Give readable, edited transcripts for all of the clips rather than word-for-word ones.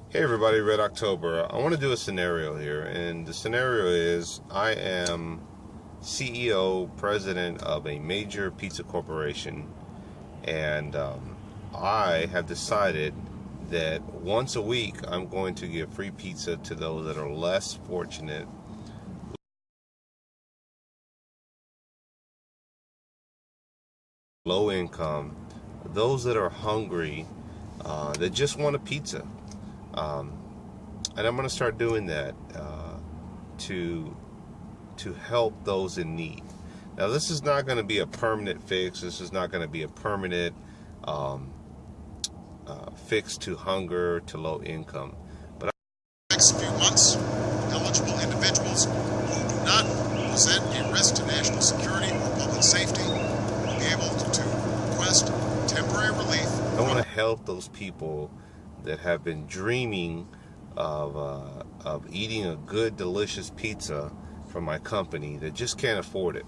Hey everybody, Red October. I want to do a scenario here, and the scenario is I am CEO, president of a major pizza corporation, and I have decided that once a week I'm going to give free pizza to those that are less fortunate, low income, those that are hungry, that just want a pizza. Um, and I'm going to start doing that to help those in need. Now, this is not going to be a permanent fix. This is not going to be a permanent um, fix to hunger, to low income. But Next few months, eligible individuals who do not present a risk to national security or public safety will be able to request temporary relief. I want to help those people that have been dreaming of eating a good, delicious pizza from my company that just can't afford it.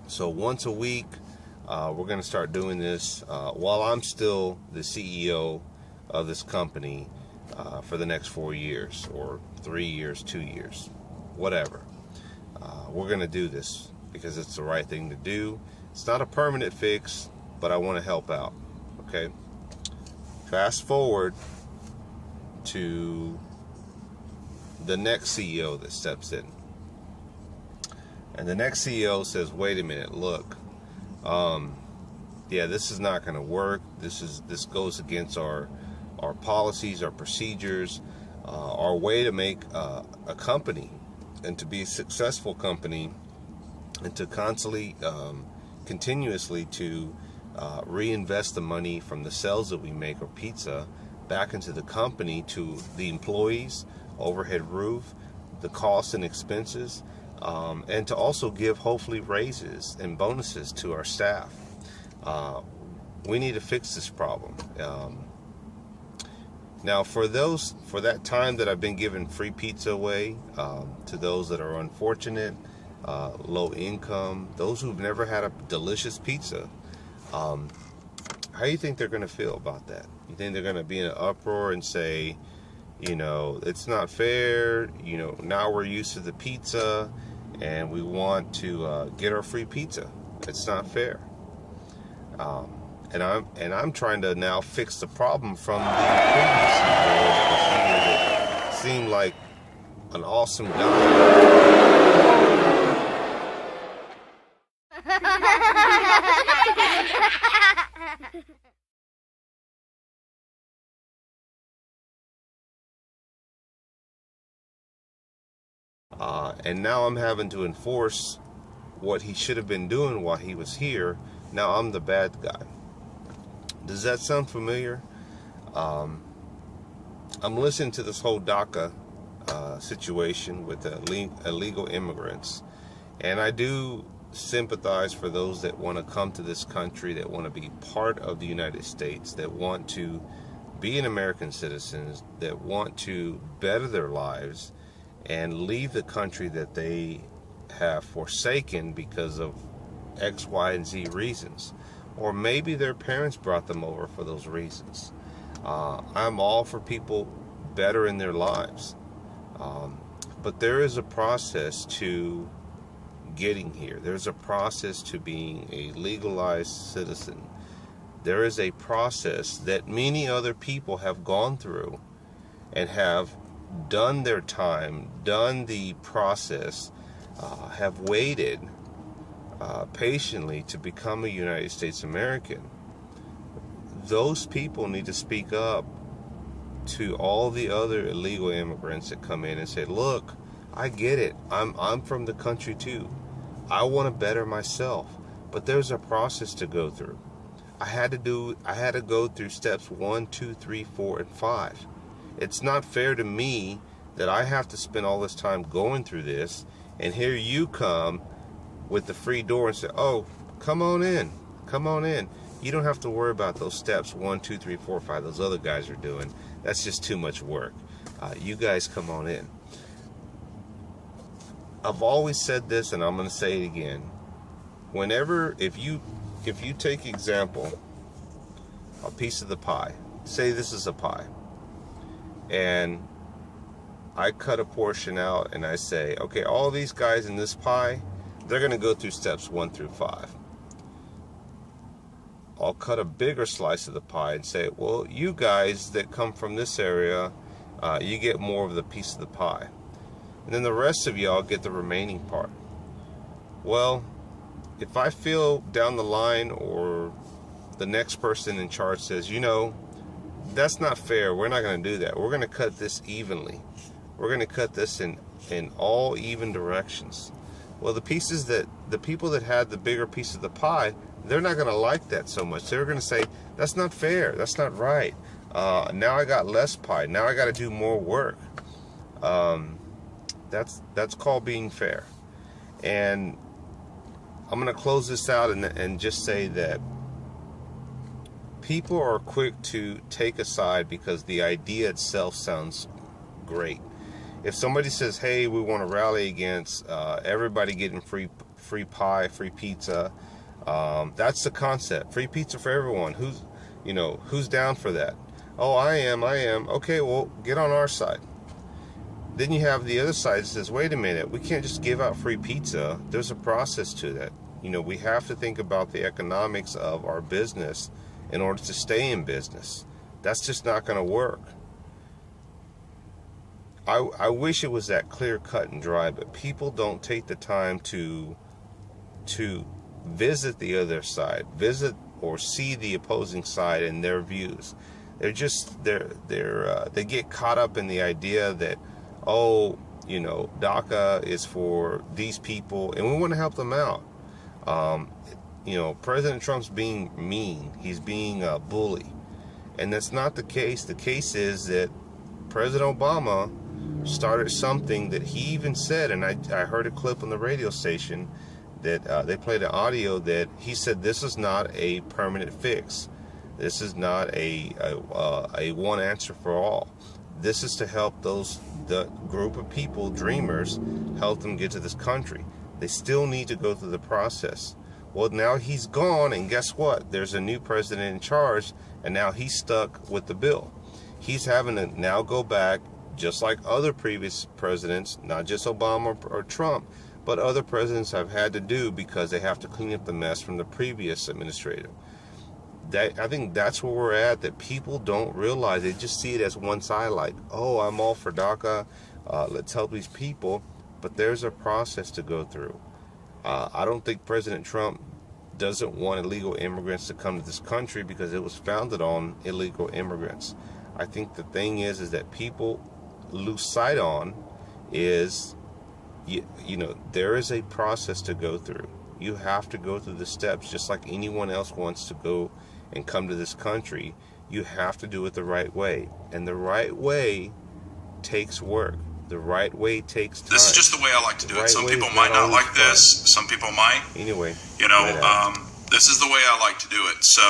So once a week, we're going to start doing this while I'm still the CEO of this company for the next 4 years, or 3 years, 2 years, whatever. We're going to do this because it's the right thing to do. It's not a permanent fix, but I want to help out. Okay. Fast forward to the next CEO that steps in. And the next CEO says, wait a minute, look, yeah, this is not going to work. This goes against our policies, our procedures, our way to make a company and to be a successful company, and to constantly, continuously to reinvest the money from the sales that we make of pizza back into the company, to the employees, overhead roof, the costs and expenses, and to also give hopefully raises and bonuses to our staff. We need to fix this problem. Now, for that time that I've been giving free pizza away to those that are unfortunate, low income, those who've never had a delicious pizza, how do you think they're going to feel about that? You think they're going to be in an uproar and say, it's not fair, now we're used to the pizza and we want to get our free pizza. It's not fair. And I'm trying to now fix the problem from the previous CEO that seemed like an awesome guy. And now I'm having to enforce what he should have been doing while he was here. Now I'm the bad guy. Does that sound familiar? I'm listening to this whole Daca situation with illegal immigrants, and I do sympathize for those that want to come to this country, that want to be part of the United States, that want to be an American citizens, that want to better their lives and leave the country that they have forsaken because of X, Y, and Z reasons. Or maybe their parents brought them over for those reasons. I'm all for people bettering their lives. But there is a process to getting here. There's a process to being a legalized citizen. There is a process that many other people have gone through and have done their time, done the process, have waited patiently to become a United States American. Those people need to speak up to all the other illegal immigrants that come in and say, look, I get it. I'm from the country too. I want to better myself, but there's a process to go through. I had to go through steps 1, 2, 3, 4, and 5. It's not fair to me that I have to spend all this time going through this, and here you come with the free door and say, oh, come on in. You don't have to worry about those steps 1, 2, 3, 4, 5 those other guys are doing. That's just too much work. You guys come on in. I've always said this, and I'm going to say it again. If you take example, a piece of the pie, say this is a pie, and I cut a portion out and I say, okay, all these guys in this pie, they're going to go through steps 1 through 5. I'll cut a bigger slice of the pie and say, well, you guys that come from this area, you get more of the piece of the pie. And then the rest of y'all get the remaining part. Well, if I feel down the line or the next person in charge says, you know, that's not fair, we're not going to do that. We're going to cut this evenly. We're going to cut this in all even directions. Well, the people that had the bigger piece of the pie, they're not going to like that so much. They're going to say, that's not fair, that's not right. Now I got less pie. Now I got to do more work. That's called being fair. And I'm going to close this out and just say that people are quick to take a side because the idea itself sounds great. If somebody says, hey, we want to rally against everybody getting free pie, free pizza, that's the concept. Free pizza for everyone. Who's down for that? Oh, I am. Okay, well, get on our side. Then you have the other side that says, wait a minute, we can't just give out free pizza. There's a process to that. We have to think about the economics of our business in order to stay in business. That's just not going to work. I wish it was that clear cut and dry, but people don't take the time to visit the other side, visit or see the opposing side and their views. They get caught up in the idea that, oh, Daca is for these people and we want to help them out. President Trump's being mean. He's being a bully. And that's not the case. The case is that President Obama started something that he even said, and I heard a clip on the radio station that they played an audio that he said this is not a permanent fix. This is not a one answer for all. This is to help the group of people, dreamers, help them get to this country. They still need to go through the process. Well, now he's gone, and guess what? There's a new president in charge, and now he's stuck with the bill. He's having to now go back, just like other previous presidents, not just Obama or Trump, but other presidents have had to do because they have to clean up the mess from the previous administrative. I think that's where we're at, that people don't realize. They just see it as one side, like, oh, I'm all for DACA, let's help these people, but there's a process to go through. I don't think President Trump doesn't want illegal immigrants to come to this country because it was founded on illegal immigrants. I think the thing is that people lose sight on is, there is a process to go through. You have to go through the steps just like anyone else wants to go and come to this country. You have to do it the right way. And the right way takes work. The right way takes time. This is just the way I like to do it. Some people might not like this. Some people might. Anyway. This is the way I like to do it. So